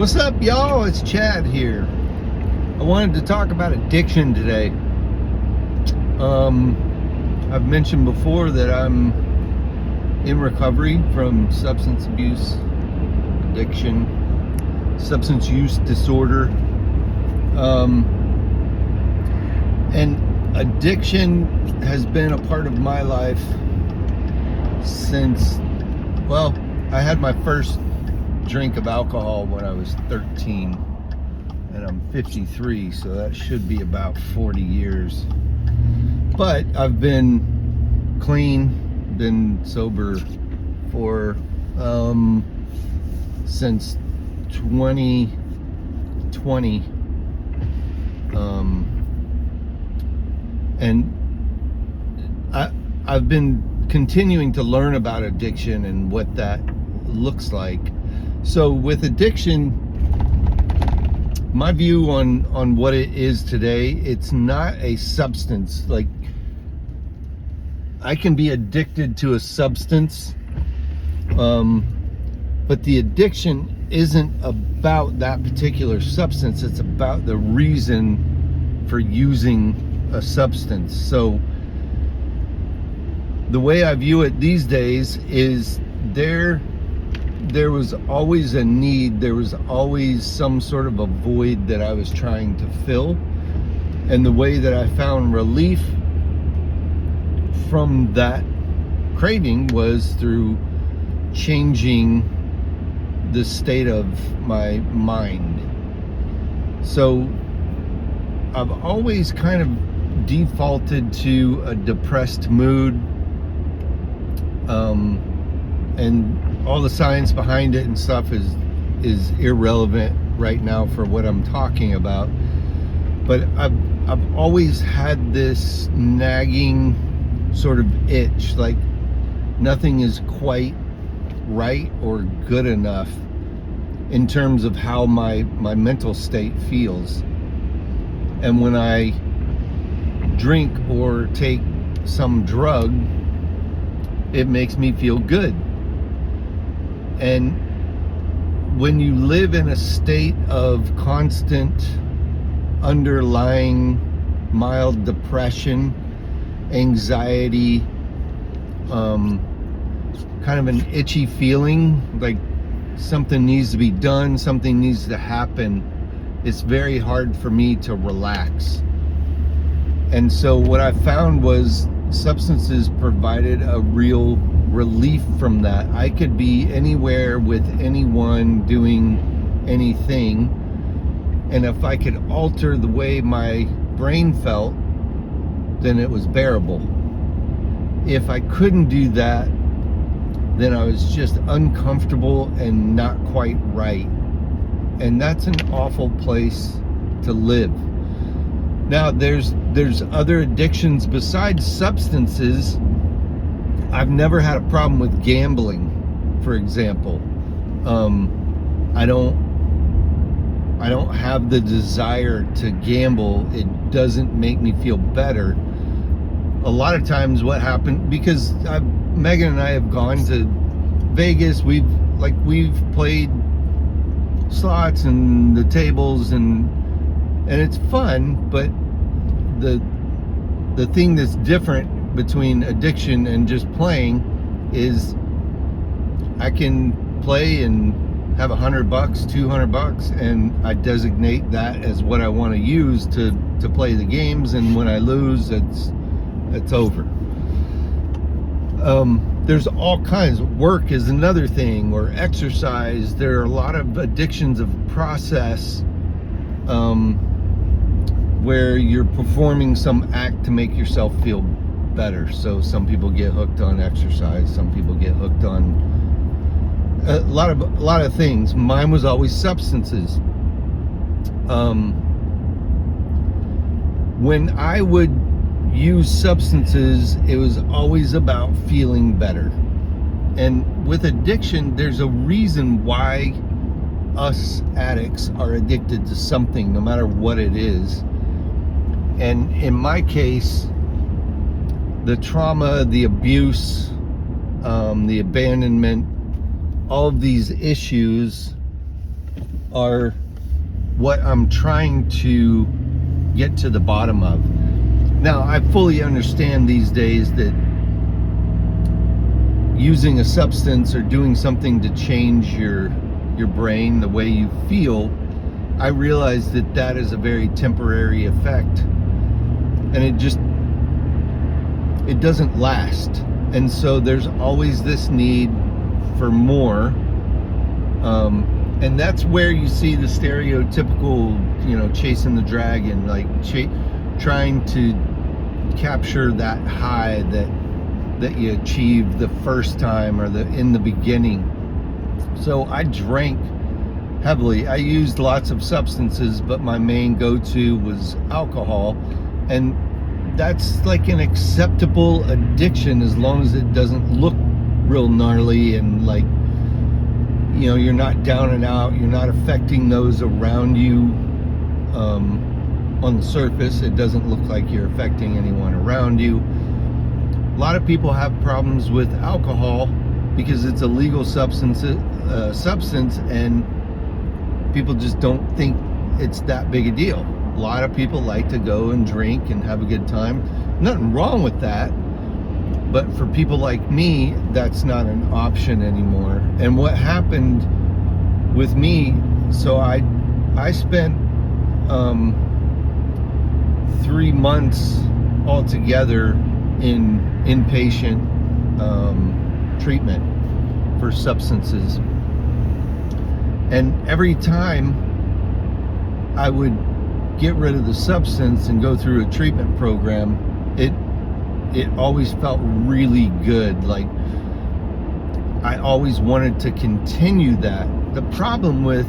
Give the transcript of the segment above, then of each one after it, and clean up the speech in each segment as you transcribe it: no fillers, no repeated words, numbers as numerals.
What's up, y'all? It's Chad here. I wanted to talk about addiction today. I've mentioned before that I'm in recovery from substance abuse, addiction, substance use disorder. And addiction has been a part of my life since, well, I had my first drink of alcohol when I was 13, and I'm 53, so that should be about 40 years. But I've been clean, been sober for since 2020, and I've been continuing to learn about addiction and what that looks like. So with addiction, my view on what it is today, it's not a substance. Like, I can be addicted to a substance, but the addiction isn't about that particular substance. It's about the reason for using a substance. So the way I view it these days is there was always a need, there was always some sort of a void that I was trying to fill. And the way that I found relief from that craving was through changing the state of my mind. So I've always kind of defaulted to a depressed mood, and all the science behind it and stuff is irrelevant right now for what I'm talking about. But I've always had this nagging sort of itch, like nothing is quite right or good enough in terms of how my mental state feels. And when I drink or take some drug, it makes me feel good. And when you live in a state of constant underlying mild depression, anxiety, kind of an itchy feeling, like something needs to be done, something needs to happen, it's very hard for me to relax. And so what I found was substances provided a real relief from that. I could be anywhere with anyone doing anything, and if I could alter the way my brain felt, then it was bearable. If I couldn't do that, then I was just uncomfortable and not quite right. And that's an awful place to live. Now, there's other addictions besides substances. I've never had a problem with gambling, for example. I don't have the desire to gamble. It doesn't make me feel better. A lot of times what happened, because Megan and I have gone to Vegas, we've played slots and the tables, and it's fun, but the thing that's different between addiction and just playing is I can play and have $100, $200, and I designate that as what I want to use to play the games, and when I lose, it's over. There's all kinds. Work is another thing, or exercise. There are a lot of addictions of process, where you're performing some act to make yourself feel better. So some people get hooked on exercise, some people get hooked on a lot of things. Mine was always substances. When I would use substances, it was always about feeling better. And with addiction, there's a reason why us addicts are addicted to something, no matter what it is. And in my case, the trauma, the abuse, the abandonment, all of these issues are what I'm trying to get to the bottom of. Now, I fully understand these days that using a substance or doing something to change your brain, the way you feel, I realize that that is a very temporary effect, and it doesn't last. And so there's always this need for more, and that's where you see the stereotypical, chasing the dragon, like trying to capture that high that you achieved the first time or in the beginning. So I drank heavily. I used lots of substances, but my main go-to was alcohol, and that's like an acceptable addiction as long as it doesn't look real gnarly and like, you're not down and out, you're not affecting those around you. On the surface, it doesn't look like you're affecting anyone around you. A lot of people have problems with alcohol because it's a legal substance, and people just don't think it's that big a deal. A lot of people like to go and drink and have a good time. Nothing wrong with that, but for people like me, that's not an option anymore. And what happened with me, so I spent 3 months altogether in inpatient treatment for substances, and every time I would get rid of the substance and go through a treatment program, it always felt really good. Like I always wanted to continue that. The problem with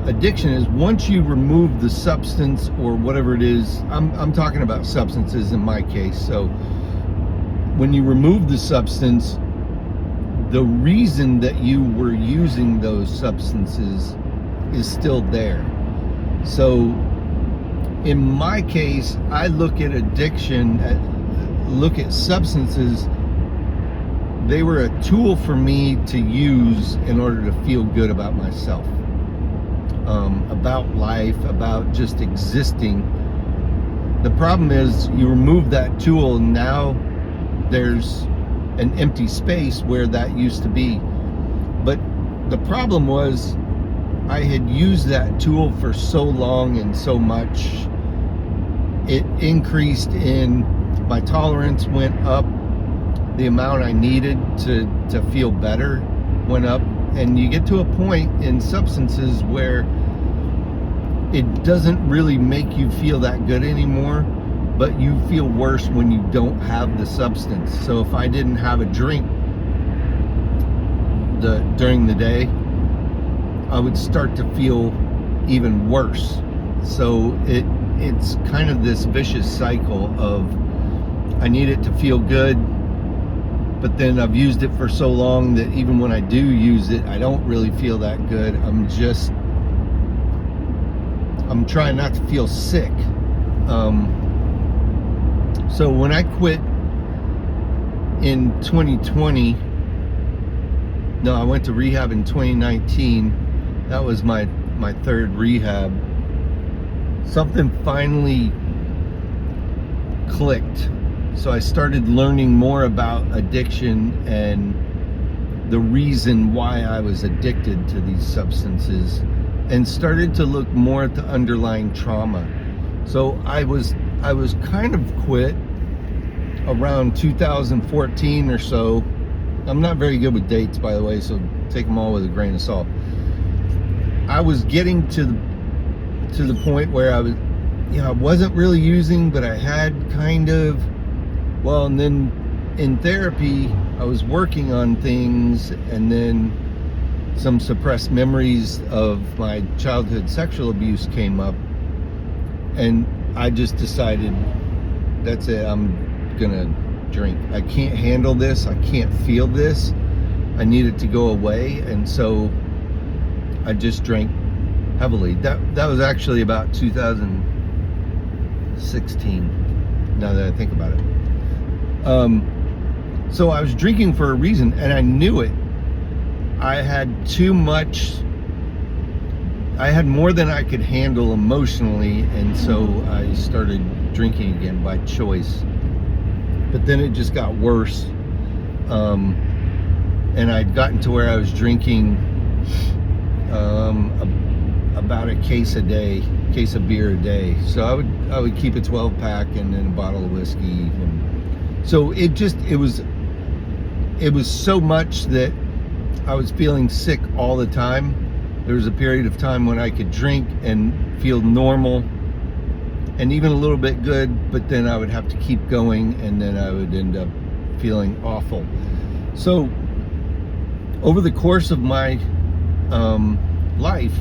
addiction is once you remove the substance or whatever it is, I'm talking about substances in my case. So when you remove the substance, the reason that you were using those substances is still there. So in my case, I look at substances, they were a tool for me to use in order to feel good about myself, about life, about just existing. The problem is you remove that tool, and now there's an empty space where that used to be. But the problem was I had used that tool for so long and so much, it increased in my tolerance went up, the amount I needed to feel better went up, and you get to a point in substances where it doesn't really make you feel that good anymore, but you feel worse when you don't have the substance. So if I didn't have a drink during the day, I would start to feel even worse. So it's kind of this vicious cycle of I need it to feel good, but then I've used it for so long that even when I do use it, I don't really feel that good. I'm trying not to feel sick. So when I quit in 2020, no, I went to rehab in 2019. That was my third rehab. Something finally clicked. So I started learning more about addiction and the reason why I was addicted to these substances, and started to look more at the underlying trauma. So I was kind of quit around 2014 or so. I'm not very good with dates, by the way, so take them all with a grain of salt. I was getting to the point where I wasn't really using, but I had kind of. Well, and then in therapy, I was working on things, and then some suppressed memories of my childhood sexual abuse came up, and I just decided, that's it, I'm gonna drink. I can't handle this, I can't feel this, I need it to go away, and so I just drank heavily. That was actually about 2016, now that I think about it. So I was drinking for a reason, and I knew it. I had too much I had more than I could handle emotionally, and so I started drinking again by choice. But then it just got worse, and I'd gotten to where I was drinking about a case of beer a day. So I would keep a 12 pack and then a bottle of whiskey. And so it was so much that I was feeling sick all the time. There was a period of time when I could drink and feel normal and even a little bit good, but then I would have to keep going, and then I would end up feeling awful. So over the course of my life,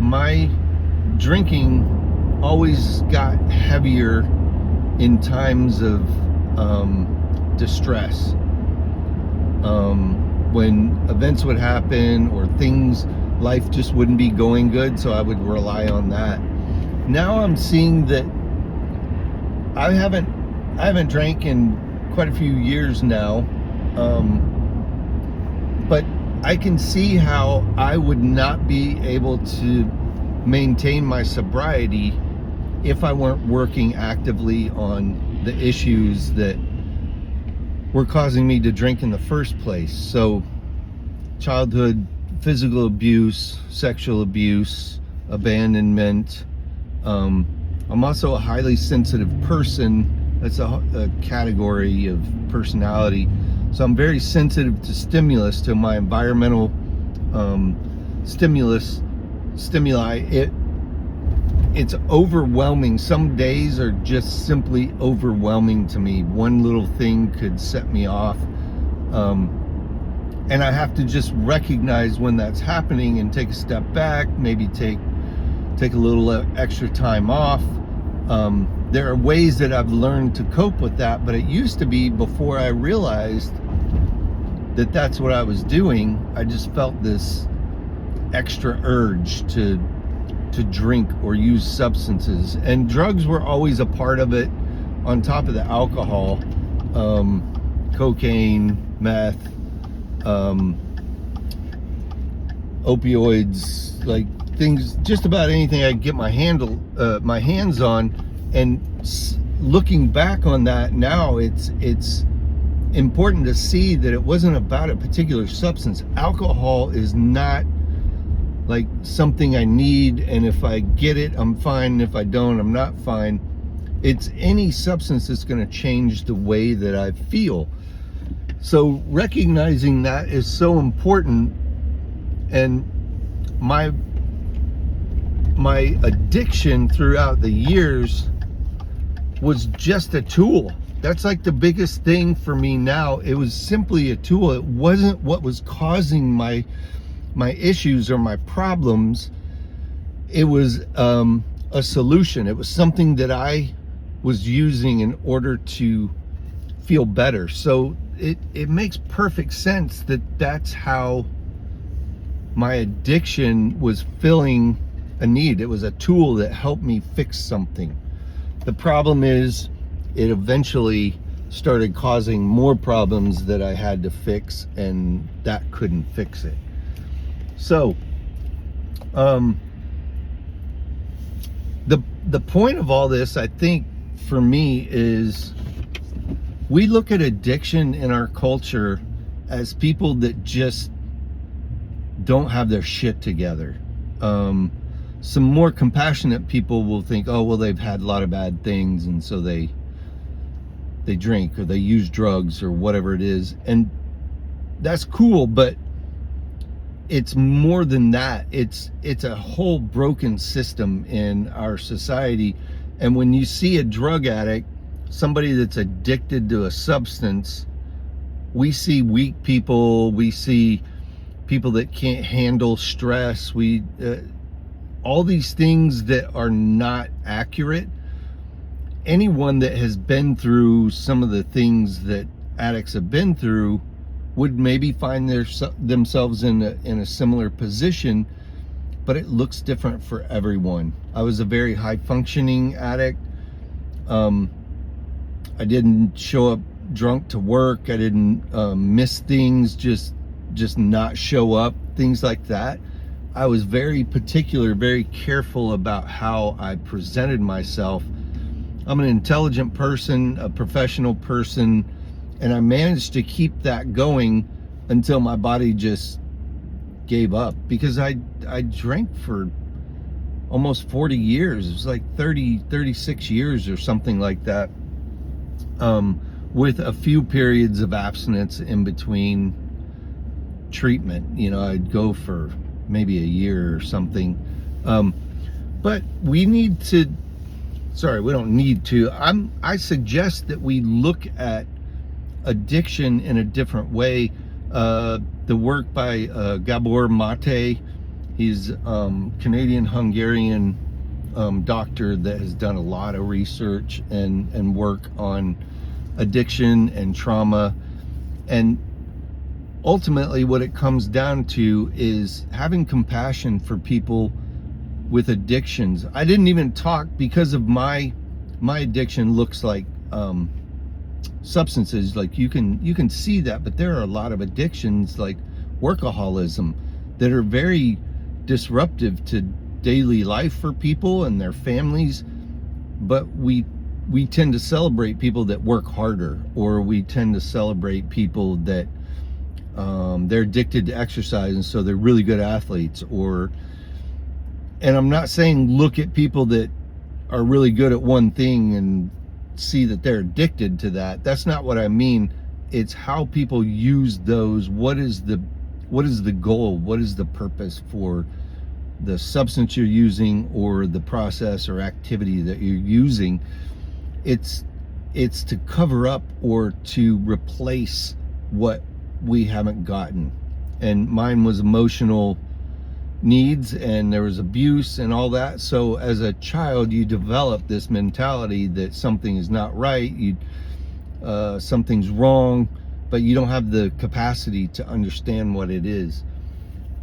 my drinking always got heavier in times of distress. When events would happen or life just wouldn't be going good, so I would rely on that. Now I'm seeing that I haven't drank in quite a few years now, but I can see how I would not be able to maintain my sobriety if I weren't working actively on the issues that were causing me to drink in the first place. So childhood physical abuse, sexual abuse, abandonment. I'm also a highly sensitive person. That's a category of personality. So I'm very sensitive to stimulus, to my environmental stimuli. It's overwhelming. Some days are just simply overwhelming to me. One little thing could set me off. And I have to just recognize when that's happening and take a step back, maybe take a little extra time off. There are ways that I've learned to cope with that, but it used to be, before I realized that that's what I was doing, I just felt this extra urge to drink or use substances, and drugs were always a part of it, on top of the alcohol. Cocaine, meth, opioids, like things, just about anything I could get my hands on. And looking back on that now, it's important to see that it wasn't about a particular substance. Alcohol is not like something I need, and if I get it, I'm fine. If I don't, I'm not fine. It's any substance that's going to change the way that I feel. So recognizing that is so important. And my addiction throughout the years was just a tool. That's like the biggest thing for me now. It was simply a tool. It wasn't what was causing my issues or my problems. It was a solution. It was something that I was using in order to feel better. So it makes perfect sense that that's how my addiction was filling a need. It was a tool that helped me fix something. The problem is, it eventually started causing more problems that I had to fix, and that couldn't fix it. So the point of all this, I think, for me, is we look at addiction in our culture as people that just don't have their shit together. Some more compassionate people will think, oh, well, they've had a lot of bad things, and so they drink or they use drugs or whatever it is. And that's cool, but it's more than that. It's a whole broken system in our society. And when you see a drug addict, somebody that's addicted to a substance, we see weak people, we see people that can't handle stress, all these things that are not accurate. Anyone that has been through some of the things that addicts have been through would maybe find themselves in a similar position, but it looks different for everyone. I was a very high functioning addict. I didn't show up drunk to work. I didn't miss things, just not show up, things like that. I was very particular, very careful about how I presented myself. I'm an intelligent person, a professional person, and I managed to keep that going until my body just gave up, because I drank for almost 40 years. It was like 36 years or something like that, with a few periods of abstinence in between treatment. You know, I'd go for maybe a year or something. But we need to, we don't need to. I suggest that we look at addiction in a different way. The work by Gabor Mate, he's Canadian-Hungarian doctor that has done a lot of research and work on addiction and trauma. And ultimately what it comes down to is having compassion for people with addictions. I didn't even talk, because of my addiction looks like substances. Like you can see that, but there are a lot of addictions like workaholism that are very disruptive to daily life for people and their families. But we tend to celebrate people that work harder, or we tend to celebrate people that they're addicted to exercise and so they're really good athletes. And I'm not saying look at people that are really good at one thing and see that they're addicted to that. That's not what I mean. It's how people use those. What is the goal? What is the purpose for the substance you're using, or the process or activity that you're using? It's to cover up or to replace what we haven't gotten. And mine was emotional needs, and there was abuse and all that. So as a child, you develop this mentality that something is not right, something's wrong, but you don't have the capacity to understand what it is.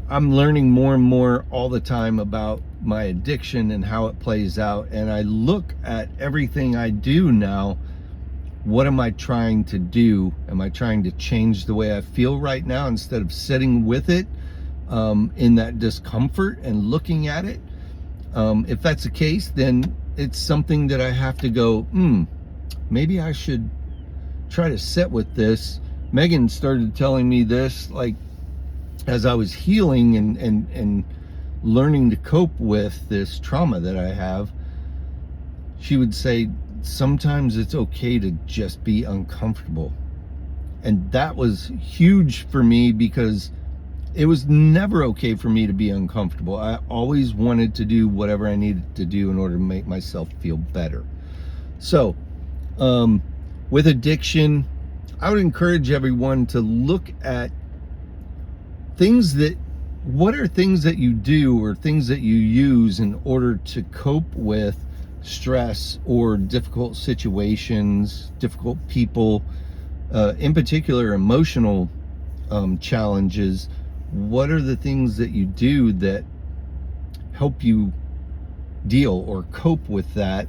I'm learning more and more all the time about my addiction and how it plays out, and I look at everything I do now. What am I trying to do? Am I trying to change the way I feel right now, instead of sitting with it in that discomfort and looking at it? If that's the case, then it's something that I have to go, maybe I should try to sit with this. Megan started telling me this, like, as I was healing and learning to cope with this trauma that I have. She would say, sometimes it's okay to just be uncomfortable. And that was huge for me, because it was never okay for me to be uncomfortable. I always wanted to do whatever I needed to do in order to make myself feel better. So with addiction, I would encourage everyone to look at what are things that you do or things that you use in order to cope with stress or difficult situations, difficult people, in particular emotional challenges. What are the things that you do that help you deal or cope with that?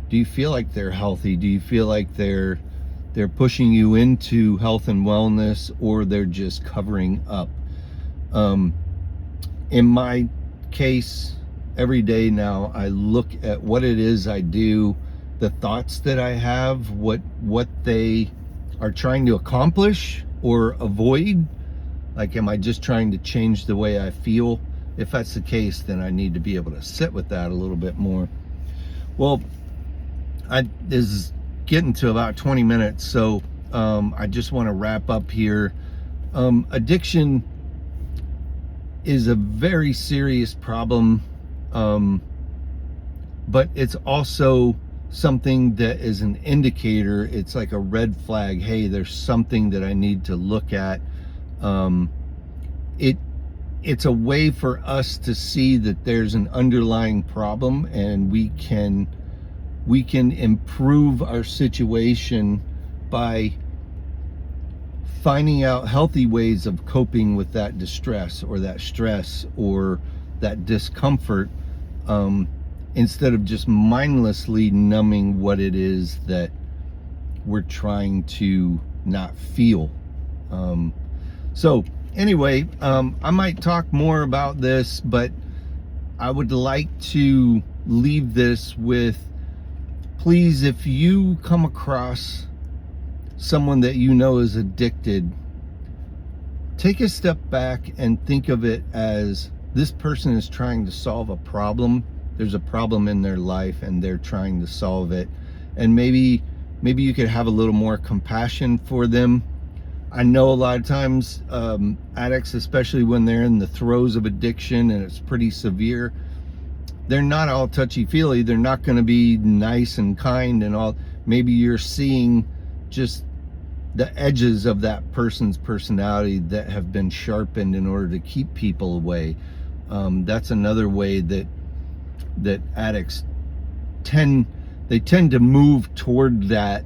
Do you feel like they're healthy? Do you feel like they're pushing you into health and wellness, or they're just covering up? In my case, every day now, I look at what it is I do, the thoughts that I have, what they are trying to accomplish or avoid. Like, am I just trying to change the way I feel? If that's the case, then I need to be able to sit with that a little bit more. Well, this is getting to about 20 minutes, so I just want to wrap up here. Addiction is a very serious problem, but it's also something that is an indicator. It's like a red flag. Hey, there's something that I need to look at. It's a way for us to see that there's an underlying problem, and we can improve our situation by finding out healthy ways of coping with that distress or that stress or that discomfort, instead of just mindlessly numbing what it is that we're trying to not feel. So anyway, I might talk more about this, but I would like to leave this with, please, if you come across someone that you know is addicted, take a step back and think of it as this person is trying to solve a problem. There's a problem in their life and they're trying to solve it. And maybe you could have a little more compassion for them. I know a lot of times addicts, especially when they're in the throes of addiction and it's pretty severe, they're not all touchy-feely. They're not going to be nice and kind and all. Maybe you're seeing just the edges of that person's personality that have been sharpened in order to keep people away. That's another way that addicts tend to move toward that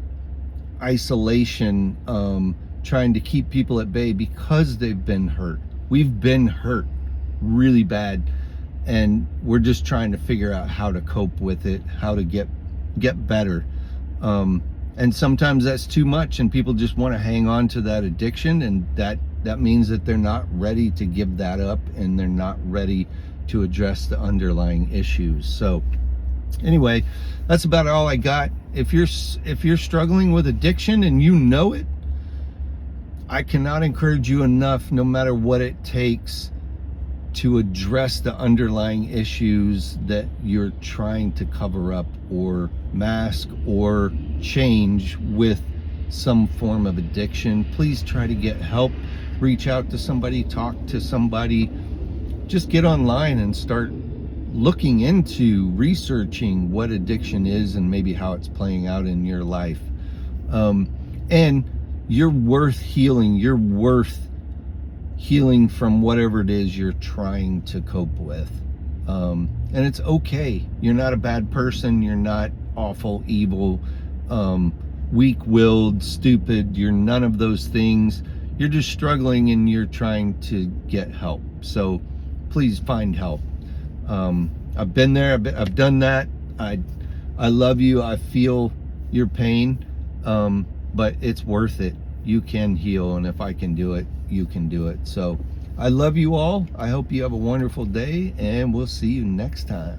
isolation, trying to keep people at bay because they've been hurt. We've been hurt really bad, and we're just trying to figure out how to cope with it, how to get better. And sometimes that's too much, and people just want to hang on to that addiction, and that means that they're not ready to give that up, and they're not ready to address the underlying issues. So anyway, that's about all I got. If you're struggling with addiction and you know it, I cannot encourage you enough, no matter what it takes, to address the underlying issues that you're trying to cover up or mask or change with some form of addiction. Please try to get help. Reach out to somebody, talk to somebody. Just get online and start looking into researching what addiction is and maybe how it's playing out in your life. And you're worth healing. You're worth healing from whatever it is you're trying to cope with. And it's okay. You're not a bad person. You're not awful, evil, weak-willed, stupid. You're none of those things. You're just struggling and you're trying to get help. So please find help. I've been there. I've done that. I love you. I feel your pain, but it's worth it. You can heal, and if I can do it, you can do it. So I love you all. I hope you have a wonderful day, and we'll see you next time.